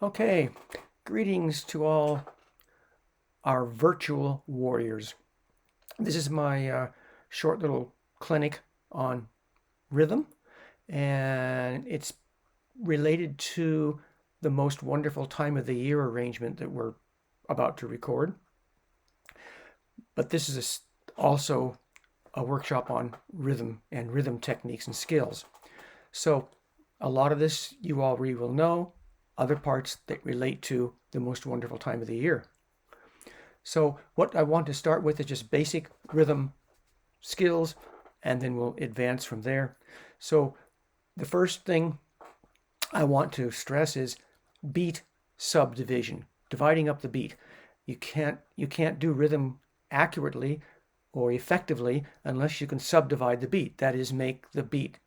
Okay, greetings to all our virtual warriors. This is my short little clinic on rhythm, and it's related to the most wonderful time of the year arrangement that we're about to record. But this is also a workshop on rhythm and rhythm techniques and skills. So, a lot of this you already will know, other parts that relate to the most wonderful time of the year. So what I want to start with is just basic rhythm skills, and then we'll advance from there. So the first thing I want to stress is beat subdivision, dividing up the beat. You can't do rhythm accurately or effectively unless you can subdivide the beat. That is, make the beat,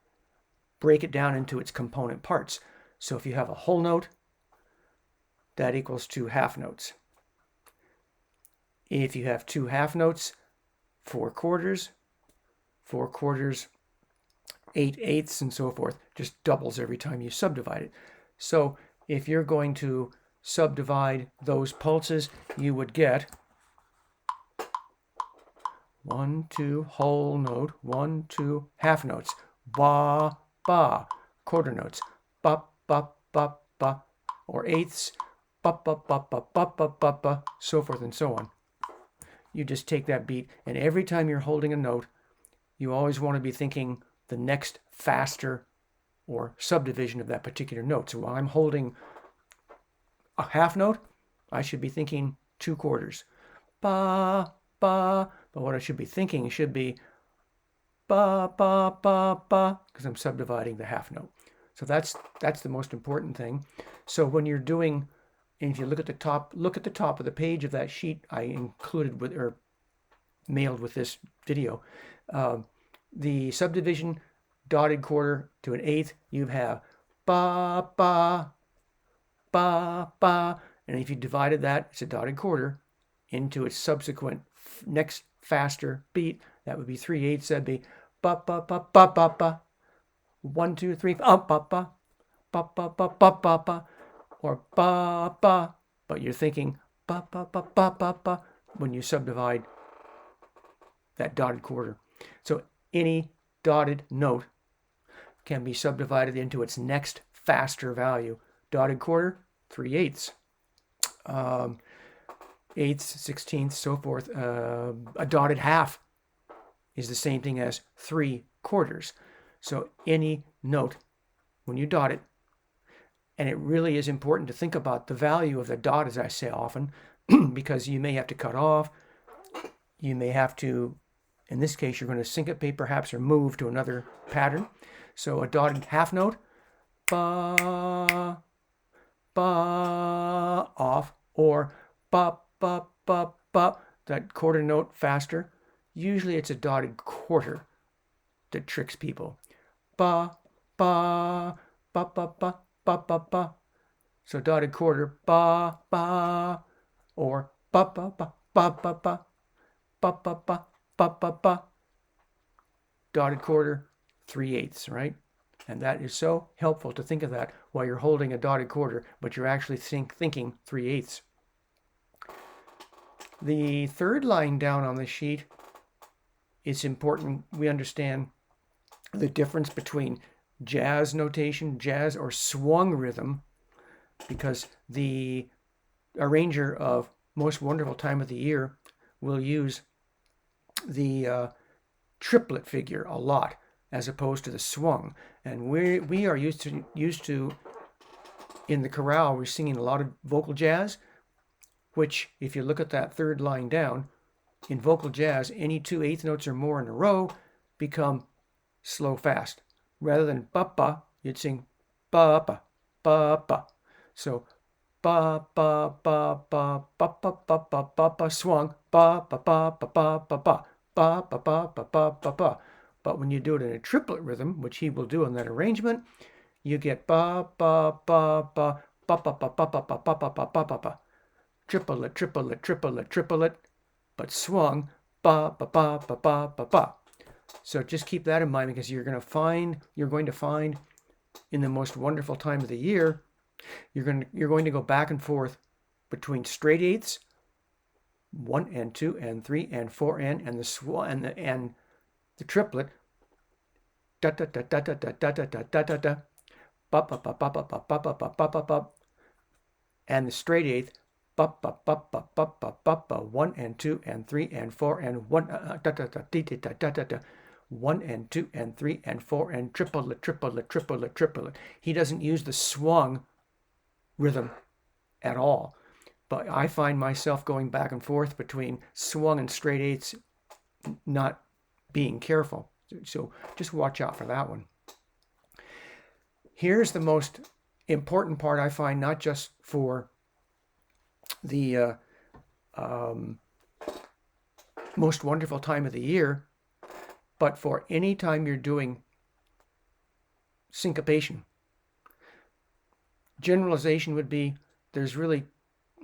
break it down into its component parts. So if you have a whole note, that equals 2 half notes. If you have 2 half notes, 4 quarters, 8 eighths, and so forth. Just doubles every time you subdivide it. So if you're going to subdivide those pulses, you would get 1, 2, whole note, 1, 2, half notes, ba, ba, quarter notes, ba, ba, ba, ba, or eighths, ba, ba, ba, ba, ba, ba, ba, ba, so forth and so on. You just take that beat, and every time you're holding a note, you always want to be thinking the next faster or subdivision of that particular note. So while I'm holding a half note, I should be thinking 2 quarters. Ba, ba. But what I should be thinking should be ba, ba, ba, ba, because I'm subdividing the half note. So that's the most important thing. So when you're doing, and if you look at the top of the page of that sheet I included with or mailed with this video, the subdivision dotted quarter to an eighth, you have ba, ba, ba, ba. And if you divided that, it's a dotted quarter, into its subsequent next faster beat, that would be 3 eighths. That'd be ba, ba, ba, ba, ba, ba. 1, 2, 3, ba, ba, ba, ba, ba, ba, ba, ba, ba, or ba, ba. But you're thinking ba, ba, ba, ba, ba, ba when you subdivide that dotted quarter. So any dotted note can be subdivided into its next faster value. Dotted quarter, 3 eighths. Eighths, sixteenths, so forth. A dotted half is the same thing as 3 quarters. So any note, when you dot it, and it really is important to think about the value of the dot, as I say often, because you may have to cut off, you may have to, in this case, you're going to syncopate perhaps or move to another pattern. So a dotted half note, ba, ba, off, or ba, ba, ba, ba, that quarter note faster. Usually it's a dotted quarter that tricks people. Ba, ba, ba, ba, ba, ba, ba, ba. So dotted quarter, ba, ba, or ba, ba, ba, ba, ba, ba, ba, ba, ba, ba, ba, ba. Dotted quarter, 3 eighths, right? And that is so helpful to think of that while you're holding a dotted quarter, but you're actually thinking 3 eighths. The third line down on the sheet, it's important we understand the difference between jazz notation, jazz or swung rhythm, because the arranger of Most Wonderful Time of the Year will use the triplet figure a lot as opposed to the swung. And we are used to in the chorale, we're singing a lot of vocal jazz, which if you look at that third line down, in vocal jazz, any 2 eighth notes or more in a row become slow fast. Rather than ba-ba, you'd sing ba-ba, ba-ba. So ba ba ba ba ba ba ba ba ba ba swung ba ba ba ba ba ba ba ba ba ba ba ba ba ba. But when you do it in a triplet rhythm, which he will do in that arrangement, you get ba ba ba ba ba ba ba ba ba ba ba ba ba ba ba. Triplet, triplet, triplet, triplet, but swung ba ba ba ba ba ba ba. So just keep that in mind, because you're going to find in the Most Wonderful Time of the Year You're going to go back and forth between straight eighths, 1 and 2 and 3 and 4 and the triplet, da da da da da da da da da da da da, ba ba ba ba ba ba ba ba ba ba ba ba, and the straight eighth, ba ba ba ba ba ba ba ba, 1 and 2 and 3 and 4 and 1 da da da da da da da da, 1 and 2 and 3 and 4 and triplet, triplet, triplet, triplet. He doesn't use the swung rhythm at all. But I find myself going back and forth between swung and straight eighths, not being careful. So just watch out for that one. Here's the most important part I find, not just for the most wonderful time of the year, but for any time you're doing syncopation. Generalization would be there's really,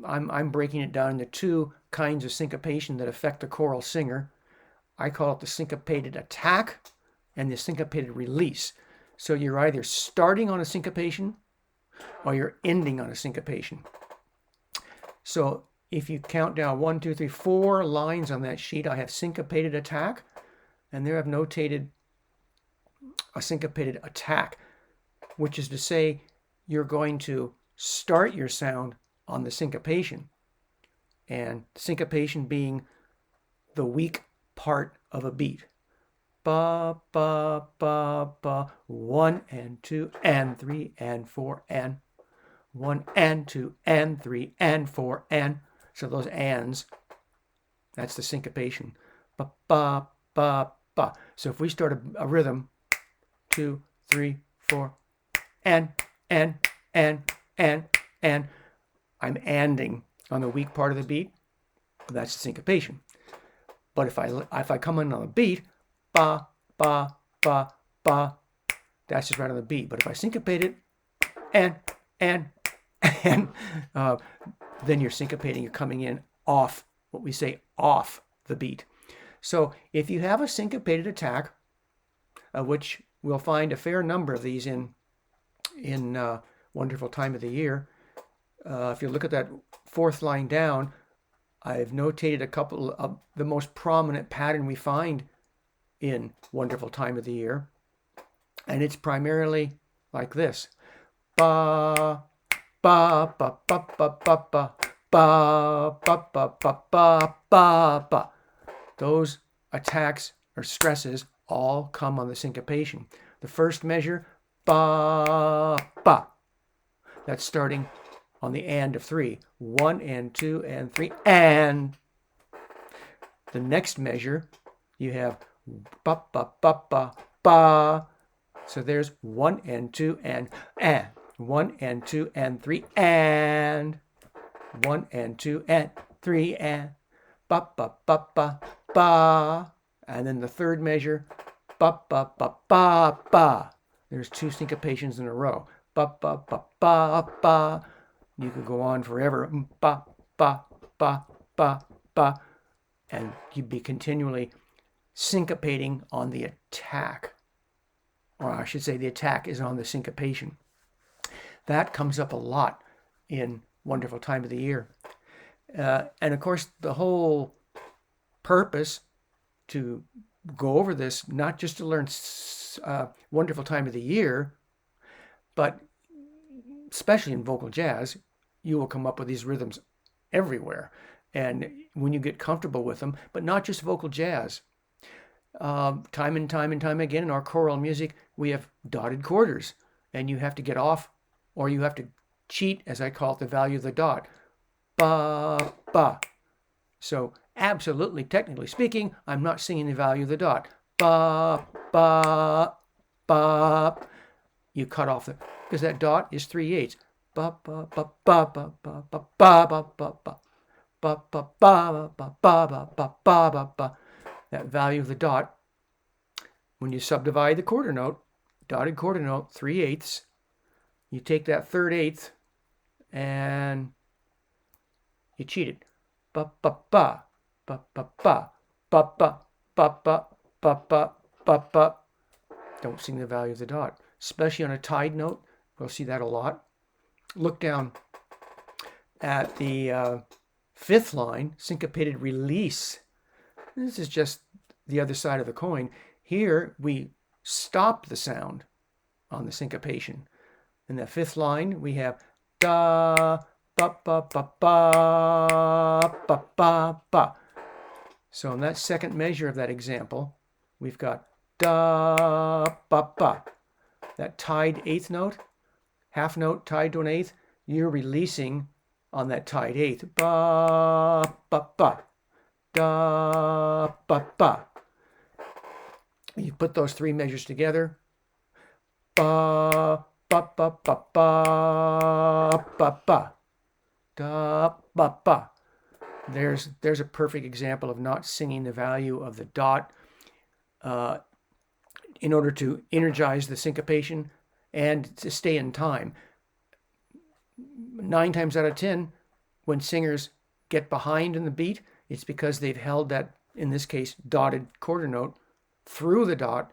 I'm breaking it down into two kinds of syncopation that affect the choral singer. I call it the syncopated attack and the syncopated release. So you're either starting on a syncopation or you're ending on a syncopation. So if you count down 1, 2, 3, 4 lines on that sheet, I have syncopated attack, and there I've notated a syncopated attack, which is to say you're going to start your sound on the syncopation, and syncopation being the weak part of a beat. Ba, ba, ba, ba, 1 and 2 and 3 and 4 and 1 and 2 and 3 and 4 and. So those ands, that's the syncopation. Ba, ba, ba, ba. So if we start a rhythm, 2, 3, 4, and, I'm anding on the weak part of the beat. That's the syncopation. But if I come in on a beat, ba, ba, ba, ba, that's just right on the beat. But if I syncopate it, and then you're syncopating, you're coming in off, what we say, off the beat. So if you have a syncopated attack, which we'll find a fair number of these in Wonderful Time of the Year, if you look at that fourth line down, I've notated a couple of the most prominent pattern we find in Wonderful Time of the Year, and it's primarily like this: ba, ba, ba, ba, ba, ba, ba, ba, ba, ba, ba, ba, ba, ba. Those attacks or stresses all come on the syncopation. The first measure, ba, ba. That's starting on the and of 3. 1 and 2 and 3 and. The next measure, you have ba, ba, ba, ba, ba. So there's 1 and 2 and. 1 and 2 and 3 and. 1 and 2 and 3 and. Ba, ba, ba, ba, ba. And then the third measure, ba, ba, ba, ba, ba. There's 2 syncopations in a row. Ba, ba, ba, ba, ba. You could go on forever. Ba, ba, ba, ba, ba. And you'd be continually syncopating on the attack. Or I should say the attack is on the syncopation. That comes up a lot in Wonderful Time of the Year. And of course, the whole purpose to go over this, not just to learn Wonderful Time of the Year, but especially in vocal jazz, you will come up with these rhythms everywhere. And when you get comfortable with them, but not just vocal jazz. Time and time again in our choral music, we have dotted quarters, and you have to get off, or you have to cheat, as I call it, the value of the dot. Ba, ba. So absolutely, technically speaking, I'm not singing the value of the dot. Ba, ba, ba. You cut off the, because that dot is 3/8. Ba, ba, ba, ba, ba, ba, ba, ba, ba, ba, ba. Ba, ba, ba, ba, ba, ba, ba, ba, ba, ba. That value of the dot, when you subdivide the quarter note, dotted quarter note, 3/8, you take that third eighth and you cheat it. Ba, ba, ba, ba, ba, ba, ba, ba, ba, ba, ba, ba, ba, ba. Don't sing the value of the dot, especially on a tied note. We'll see that a lot. look down at the fifth line, syncopated release. This is just the other side of the coin. Here we stop the sound on the syncopation. In the fifth line, we have da, ba, ba, ba, ba, ba, ba, ba. So in that second measure of that example, we've got da, ba, ba. That tied eighth note, half note tied to an eighth, you're releasing on that tied eighth. Ba, ba, ba. Da, ba, ba. You put those three measures together. Ba, ba, ba, ba, ba, ba, ba. Da, ba, ba. There's a perfect example of not singing the value of the dot in order to energize the syncopation and to stay in time. 9 times out of 10, when singers get behind in the beat, it's because they've held that, in this case, dotted quarter note through the dot,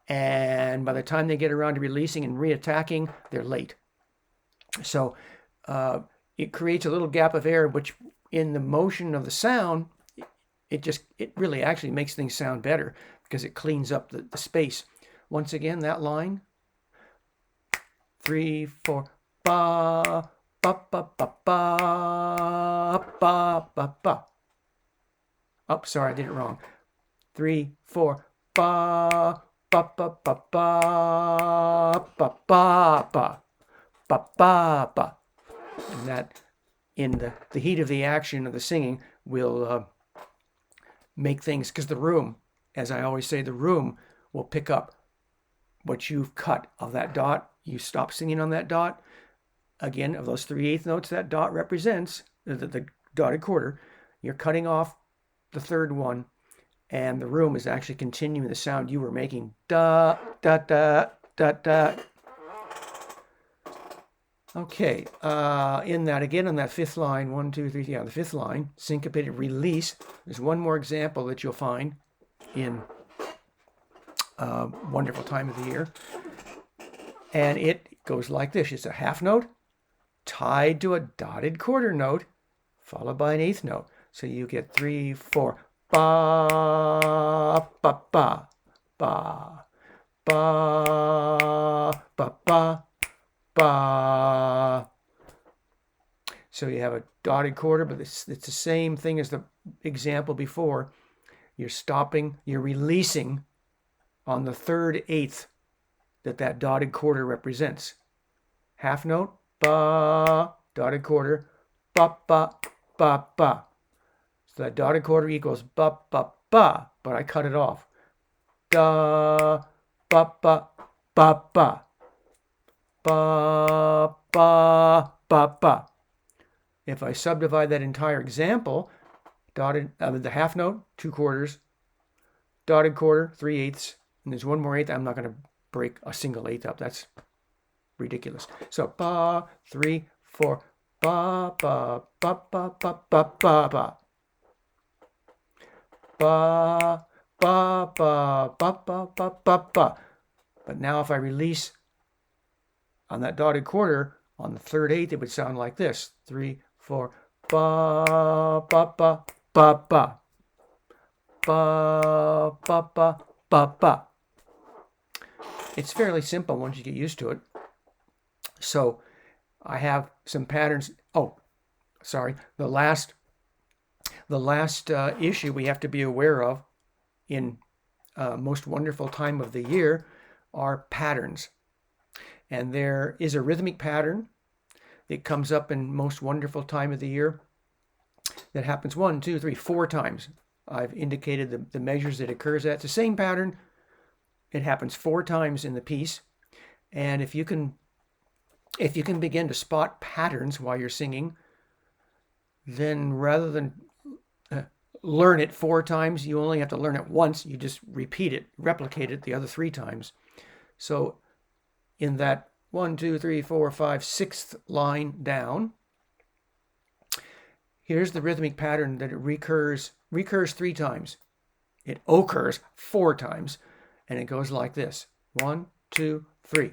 and by the time they get around to releasing and reattacking, they're late. So it creates a little gap of air, which in the motion of the sound, it really actually makes things sound better because it cleans up the space. Once again, that line, 3, 4, ba, ba, ba, ba, ba, ba, ba, ba. Oh, sorry, I did it wrong. 3, 4, ba, ba, ba, ba, ba, ba, ba, ba, ba, ba, ba. And that, in the heat of the action of the singing, will make things, because the room, as I always say, the room will pick up what you've cut of that dot. You stop singing on that dot. Again, of those 3/8 notes that dot represents, the dotted quarter, you're cutting off the third one, and the room is actually continuing the sound you were making. Da, da, da, da, da. Okay, in that, again, on that fifth line, 1, 2, 3, on the fifth line, syncopated release. There's one more example that you'll find in Wonderful Time of the Year. And it goes like this. It's a half note tied to a dotted quarter note, followed by an eighth note. So you get 3, 4, ba, ba, ba, ba, ba, ba, ba, ba. So you have a dotted quarter, but it's the same thing as the example before. You're stopping, you're releasing on the third eighth that dotted quarter represents. Half note, ba, dotted quarter, ba, ba, ba, ba. So that dotted quarter equals ba, ba, ba, but I cut it off. Da, ba, ba, ba, ba. Ba, ba, ba, ba. If I subdivide that entire example, dotted, the half note, 2 quarters, dotted quarter, 3/8, and there's one more eighth. I'm not going to break a single eighth up. That's ridiculous. So ba, 3, 4, ba, ba, ba, ba, ba, ba, ba, ba. Ba, ba, ba, ba, ba, ba, ba, ba. But now if I release on that dotted quarter, on the third eighth, it would sound like this. 3, 4, ba, ba, ba, ba, ba. Ba, ba, ba, ba, ba. It's fairly simple once you get used to it. So I have some patterns. Oh, sorry. The last issue we have to be aware of in Most Wonderful Time of the Year are patterns. And there is a rhythmic pattern that comes up in Most Wonderful Time of the Year that happens 1, 2, 3, 4 times. I've indicated the measures it occurs at. It's the same pattern. It happens 4 times in the piece. And if you can begin to spot patterns while you're singing, then rather than learn it 4 times, you only have to learn it once. You just repeat it, replicate it the other 3 times. So in that 1, 2, 3, 4, 5, 6th line down, here's the rhythmic pattern that it recurs 3 times. It occurs 4 times, and it goes like this. 1, 2, 3.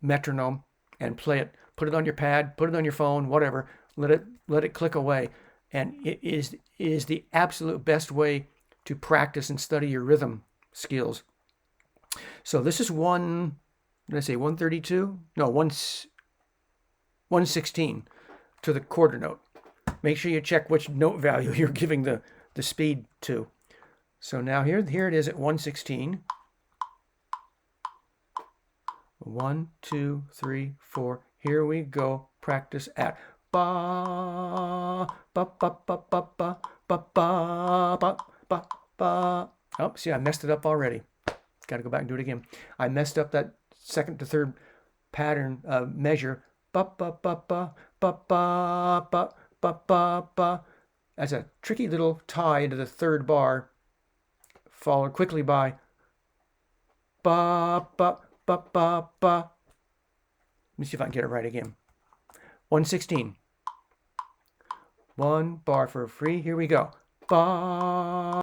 metronome and play it. Put it on your pad, put it on your phone, whatever. Let it click away, and it is the absolute best way to practice and study your rhythm skills. So this is one. Did I say 132? No, 116 to the quarter note. Make sure you check which note value you're giving the speed to. So now here it is at 116. 1, 2, 3, 4. Here we go. Practice at ba ba ba ba ba ba ba ba ba ba ba. Oh, see, I messed it up already. Got to go back and do it again. I messed up that second to third pattern measure. Ba ba ba ba ba ba ba ba ba ba. That's a tricky little tie into the third bar, followed quickly by ba ba ba ba ba. Let me see if I can get it right again. 116. One bar for free. Here we go. Ba.